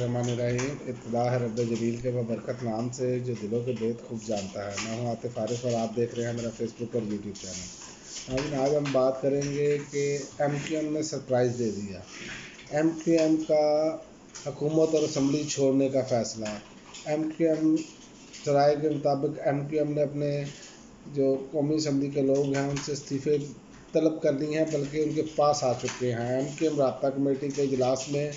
बिस्मिल्लाहिर्रहमानिर्रहीम। इब्तिदा है रब्बे जलील के बरकत नाम से जो दिलों के भेद खूब जानता है। मैं हूँ आतिफ आरिफ और आप देख रहे हैं मेरा फेसबुक और यूट्यूब चैनल। आज हम बात करेंगे कि MQM ने सरप्राइज़ दे दिया। MQM का हुकूमत और असम्बली छोड़ने का फ़ैसला। MQM राय के मुताबिक MQM ने अपने जो कौमी असम्बली के लोग हैं उनसे इस्तीफ़े तलब कर दी हैं, बल्कि उनके पास आ चुके हैं। MQM राब्ता कमेटी के इजलास में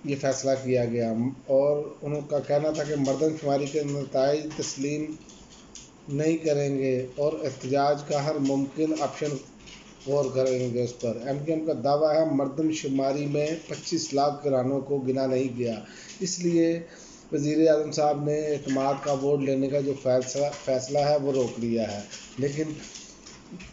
ये फ़ैसला किया गया और उनका कहना था कि मरदमशुमारी के नताइज तस्लीम नहीं करेंगे और एहतजाज का हर मुमकिन ऑप्शन गौर करेंगे उस पर। MQM का दावा है मरदमशुमारी में 25 लाख घरानों को गिना नहीं गया, इसलिए वज़ीर आज़म साहब ने एतमाद का वोट लेने का जो फ़ैसला है वो रोक लिया है। लेकिन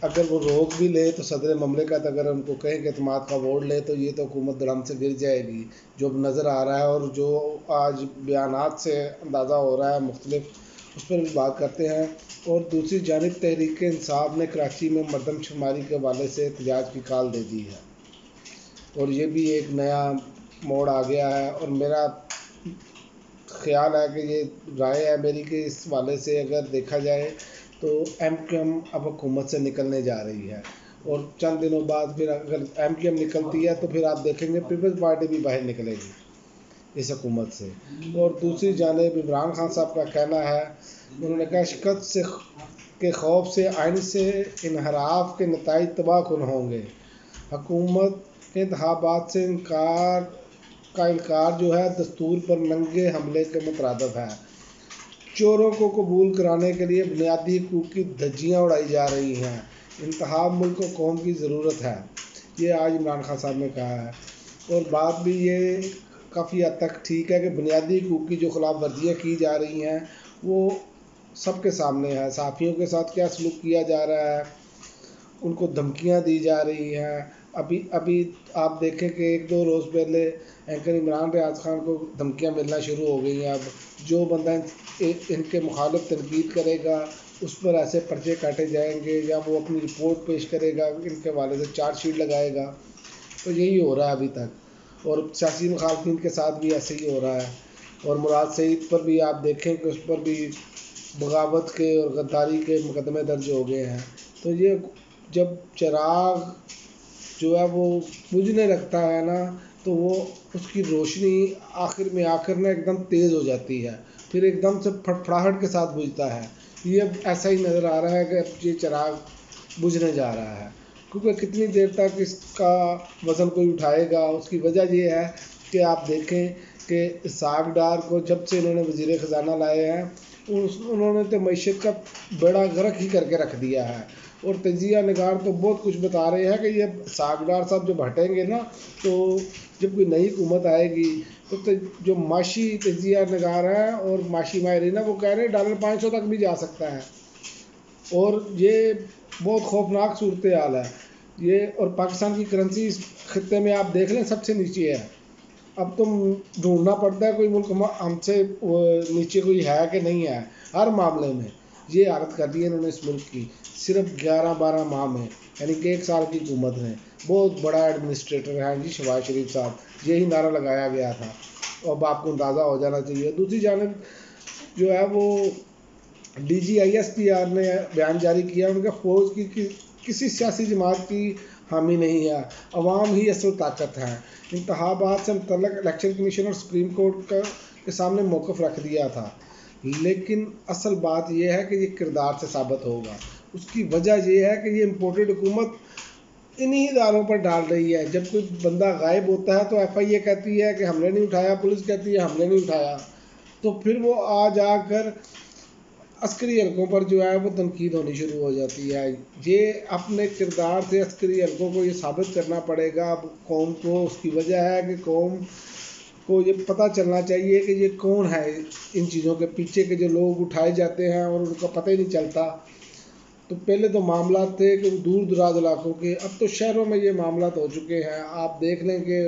अगर वो रोक भी ले तो सदर ममलिकत अगर उनको कहें कि एतमाद का वोट ले तो ये तो हुकूमत धड़म से गिर जाएगी, जो नज़र आ रहा है और जो आज बयानात से अंदाज़ा हो रहा है मुख्तलिफ, उस पर भी बात करते हैं। और दूसरी जानिब तहरीक इंसाफ ने कराची में मरदमशुमारी के हवाले से एहतजाज की कॉल दे दी है और ये भी एक नया मोड़ आ गया है। और मेरा ख्याल है कि ये राय है मेरी कि इस हवाले से अगर देखा जाए तो MQM अब हुकूमत से निकलने जा रही है और चंद दिनों बाद फिर अगर MQM निकलती है तो फिर आप देखेंगे पीपल्स पार्टी भी बाहर निकलेगी इस हुकूमत से। और दूसरी जानिब इमरान खान साहब का कहना है, उन्होंने कहा शिकस्त से के खौफ से आइन से इनहराफ के नताइज तबाहकुन होंगे। हुकूमत के इंतखाबात से इनकार जो है दस्तूर पर नंगे हमले के मुतरादिफ है। चोरों को कबूल कराने के लिए बुनियादी हकूक़ की धज्जियाँ उड़ाई जा रही हैं। इंतखाब मुल्क को कौम की ज़रूरत है, ये आज इमरान खान साहब ने कहा है। और बात भी ये काफ़ी हद तक ठीक है कि बुनियादी हकूक़ की जो खिलाफ वर्जियाँ की जा रही हैं वो सबके सामने है। सहाफ़ियों के साथ क्या सलूक किया जा रहा है, उनको धमकियां दी जा रही हैं। अभी आप देखें कि 1-2 रोज़ पहले एंकर इमरान रियाज खान को धमकियां मिलना शुरू हो गई हैं। अब जो बंदा इनके मुखालिफ तनकीद करेगा उस पर ऐसे पर्चे काटे जाएंगे या वो अपनी रिपोर्ट पेश करेगा, इनके हवाले से चार्जशीट लगाएगा। तो यही हो रहा है अभी तक और सियासी मुखालिफिन के साथ भी ऐसे ही हो रहा है। और मुराद सईद पर भी आप देखें कि उस पर भी बगावत के और गद्दारी के मुकदमे दर्ज हो गए हैं। तो ये जब चिराग जो है वो बुझने लगता है ना तो वो उसकी रोशनी आखिर में आकर ना एकदम तेज़ हो जाती है, फिर एकदम से फटफड़ाहट के साथ बुझता है। ये अब ऐसा ही नज़र आ रहा है कि अब ये चिराग बुझने जा रहा है, क्योंकि कितनी देर तक इसका वज़न कोई उठाएगा। उसकी वजह ये है कि आप देखें कि इसहाक डार को जब से इन्होंने वज़ीर ख़जाना लाए हैं उन्होंने तो मईशत का बेड़ा गर्क ही करके रख दिया है। और तजिया निगार तो बहुत कुछ बता रहे हैं कि ये सागडार साहब जब हटेंगे ना तो जब कोई नई हुकूमत आएगी तो जो माशी तजिया निगार है और माशी माहरीन है वो कह रहे हैं $500 तक भी जा सकता है। और ये बहुत खौफनाक सूरत हाल है ये। और पाकिस्तान की करेंसी इस खत्े में आप देख लें सबसे नीचे है। अब तो ढूंढना पड़ता है कोई मुल्क हमसे नीचे कोई है कि नहीं है। हर मामले में ये हालत कर दी है इन्होंने इस मुल्क की सिर्फ 11-12 माह में, यानी कि 1 साल की हुकूमत में। बहुत बड़ा एडमिनिस्ट्रेटर है जी शहबाज शरीफ साहब, यही नारा लगाया गया था। अब आपको अंदाज़ा हो जाना चाहिए। दूसरी जानिब जो है वो DGISPR ने बयान जारी किया, उनका फ़ौज की किसी सियासी जमात की हामी नहीं है, अवाम ही असल ताकत है। इंतखाबात से मुतल्लिक़ इलेक्शन कमीशन और सुप्रीम कोर्ट के सामने मौक़िफ़ रख दिया था, लेकिन असल बात यह है कि ये किरदार से साबित होगा। उसकी वजह यह है कि ये इम्पोर्टेड हुकूमत इन्हीं इदारों पर डाल रही है। जब कोई बंदा गायब होता है तो FIA कहती है कि हमने नहीं उठाया, पुलिस कहती है हमने नहीं उठाया, तो फिर वो आ जाकर अस्करी हलकों पर जो है वो तनकीद होनी शुरू हो जाती है। ये अपने किरदार से अस्करी हलकों को ये साबित करना पड़ेगा अब कौम को। उसकी वजह है कि कौम को ये पता चलना चाहिए कि ये कौन है, इन चीज़ों के पीछे के जो लोग उठाए जाते हैं और उनका पता ही नहीं चलता। तो पहले तो मामला थे कि दूर दराज इलाकों के, अब तो शहरों में ये मामला हो चुके हैं। आप देख लें कि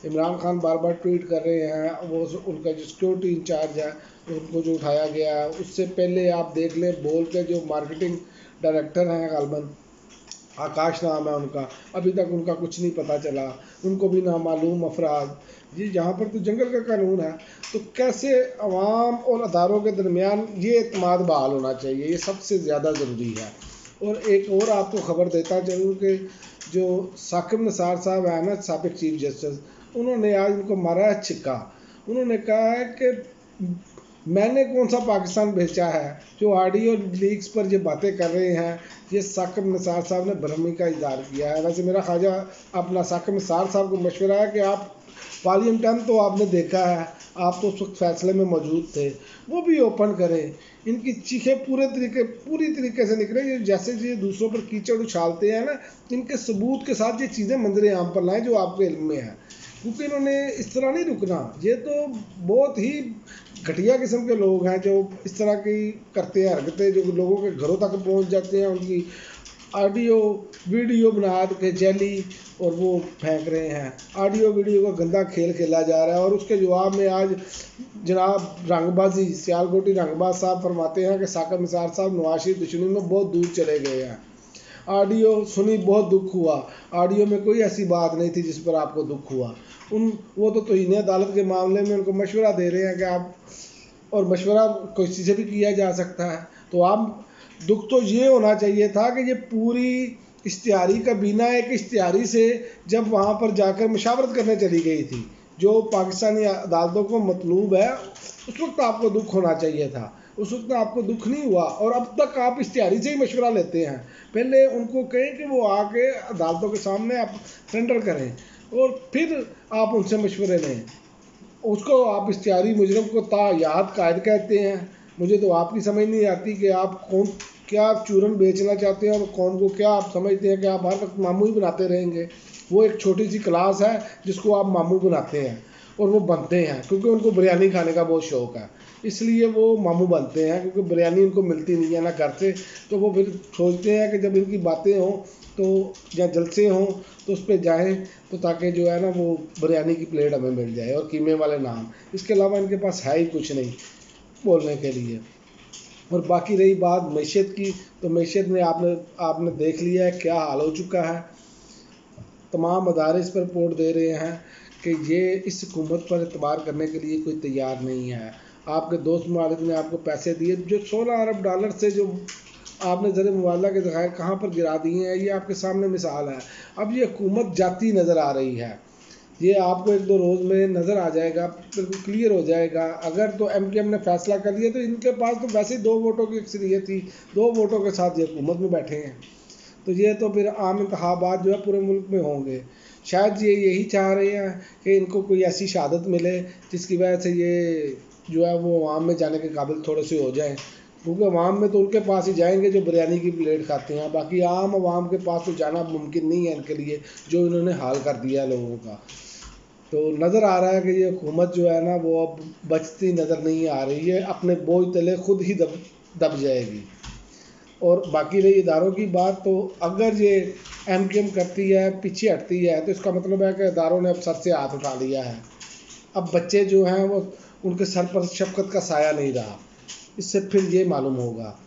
इमरान खान बार बार ट्वीट कर रहे हैं, वो उनका जो सिक्योरिटी इंचार्ज है उनको जो उठाया गया है। उससे पहले आप देख लें बोल के जो मार्केटिंग डायरेक्टर हैं गालबन, आकाश नाम है उनका, अभी तक उनका कुछ नहीं पता चला, उनको भी नामालूम अफराद। जी यहाँ पर तो जंगल का कानून है, तो कैसे अवाम और अदारों के दरमियान ये एतमाद बहाल होना चाहिए, ये सबसे ज़्यादा ज़रूरी है। और एक और आपको खबर देता चलूँ कि जो साकिब निसार साहब हैं ना, साबिक चीफ जस्टिस, उन्होंने आज उनको मारा है छिक्का। उन्होंने कहा है कि मैंने कौन सा पाकिस्तान बेचा है, जो ऑडियो लीक्स पर ये बातें कर रहे हैं। ये साकिब निसार साहब ने बरहमी का इजहार किया है। वैसे मेरा ख्वाजा अपना साकिब निसार साहब को मशवरा है कि आप वॉल्यूम 10 तो आपने देखा है, आप तो उस वक्त फैसले में मौजूद थे, वो भी ओपन करें। इनकी चीखें पूरी तरीके से निकले, ये जैसे ये दूसरों पर कीचड़ उछालते हैं ना, इनके सबूत के साथ ये चीज़ें मंजर आम पर लाएँ जो आपके इल्म में है, क्योंकि इन्होंने इस तरह नहीं रुकना। ये तो बहुत ही घटिया किस्म के लोग हैं जो इस तरह की करते हैं हरकतें, जो लोगों के घरों तक पहुंच जाते हैं, उनकी ऑडियो वीडियो बना के जैली और वो फेंक रहे हैं। ऑडियो वीडियो का गंदा खेल खेला जा रहा है। और उसके जवाब में आज जनाब रंगबाजी सियालकोटी रंगबाज साहब फरमाते हैं कि साकिब निसार साहब नवाज शरीफ दुश्मनी में बहुत दूर चले गए हैं। ऑडियो सुनी, बहुत दुख हुआ। ऑडियो में कोई ऐसी बात नहीं थी जिस पर आपको दुख हुआ। वो तो तौहीन अदालत के मामले में उनको मशवरा दे रहे हैं कि आप, और मशवरा किसी से भी किया जा सकता है, तो आप दुख तो ये होना चाहिए था कि ये पूरी इश्तिहारी काबीना एक इश्तिहारी से जब वहाँ पर जाकर मशावरत करने चली गई थी, जो पाकिस्तानी अदालतों को मतलूब है, उस वक्त आपको दुख होना चाहिए था। उस वक्त आपको दुख नहीं हुआ, और अब तक आप इश्तिहारी से ही मशवरा लेते हैं। पहले उनको कहें कि वो आके अदालतों के सामने आप सरेंडर करें, और फिर आप उनसे मशवरे लें। उसको आप इश्तिहारी मुजरम को याद कायद कहते हैं। मुझे तो आपकी समझ नहीं आती कि आप कौन, क्या आप चूरन बेचना चाहते हैं और कौन को क्या आप समझते हैं कि आप हर वक्त मामू ही बनाते रहेंगे। वो एक छोटी सी क्लास है जिसको आप मामू बनाते हैं, और वो बनते हैं क्योंकि उनको बिरयानी खाने का बहुत शौक़ है, इसलिए वो मामू बनते हैं, क्योंकि बिरयानी उनको मिलती नहीं है ना घर से। तो वो फिर सोचते हैं कि जब इनकी बातें हों तो या जलसे हों तो उस पर जाएँ, तो ताकि जो है ना वो बिरयानी की प्लेट हमें मिल जाए और कीमे वाले नान। इसके अलावा इनके पास है ही कुछ नहीं बोलने के लिए। और बाकी रही बात मैशत की, तो मैशत में आपने देख लिया है क्या हाल हो चुका है। तमाम मदारिस पर रिपोर्ट दे रहे हैं कि ये इस हुकूमत पर एतबार करने के लिए कोई तैयार नहीं है। आपके दोस्त ममालिक ने आपको पैसे दिए, जो 16 अरब डॉलर से जो आपने ज़र मुबादला के ज़खायर कहाँ पर गिरा दिए हैं, ये आपके सामने मिसाल है। अब ये हुकूमत जाती नज़र आ रही है, ये आपको 1-2 रोज़ में नज़र आ जाएगा, बिल्कुल क्लियर हो जाएगा। अगर तो MKM ने फैसला कर लिया तो इनके पास तो वैसे ही 2 वोटों की अक्सरियत थी, 2 वोटों के साथ ये हुकूमत में बैठे हैं। तो ये तो फिर आम इंतखाबात जो है पूरे मुल्क में होंगे। शायद ये यही चाह रहे हैं कि इनको कोई ऐसी शहादत मिले जिसकी वजह से ये जो है वो अवाम में जाने के काबिल थोड़े से हो जाएं, क्योंकि अवाम में तो उनके पास ही जाएंगे जो बिरयानी की प्लेट खाते हैं, बाकी आम अवाम के पास तो जाना मुमकिन नहीं है इनके लिए, जो इन्होंने हाल कर दिया है लोगों का। तो नज़र आ रहा है कि ये हुकूमत जो है ना वो अब बचती नज़र नहीं आ रही है, अपने बोझ तले खुद ही दब जाएगी। और बाकी रही इदारों की बात, तो अगर ये MKM करती है, पीछे हटती है, तो इसका मतलब है कि इदारों ने अब सर से हाथ उठा लिया है। अब बच्चे जो हैं वो, उनके सर पर शफकत का साया नहीं रहा। इससे फिर ये मालूम होगा,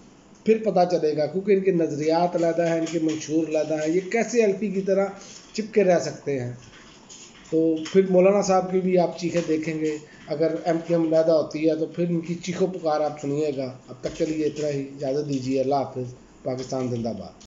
फिर पता चलेगा, क्योंकि इनके नज़रियात अलग हैं, इनके मंशूर अलग हैं, ये कैसे एल्फी की तरह चिपके रह सकते हैं। तो फिर मौलाना साहब की भी आप चीखें देखेंगे, अगर MKM पैदा होती है तो फिर इनकी चीखों पुकार आप सुनिएगा। अब तक के लिए इतना ही, इजाज़त दीजिए। अल्लाह हाफ़िज़। पाकिस्तान जिंदाबाद।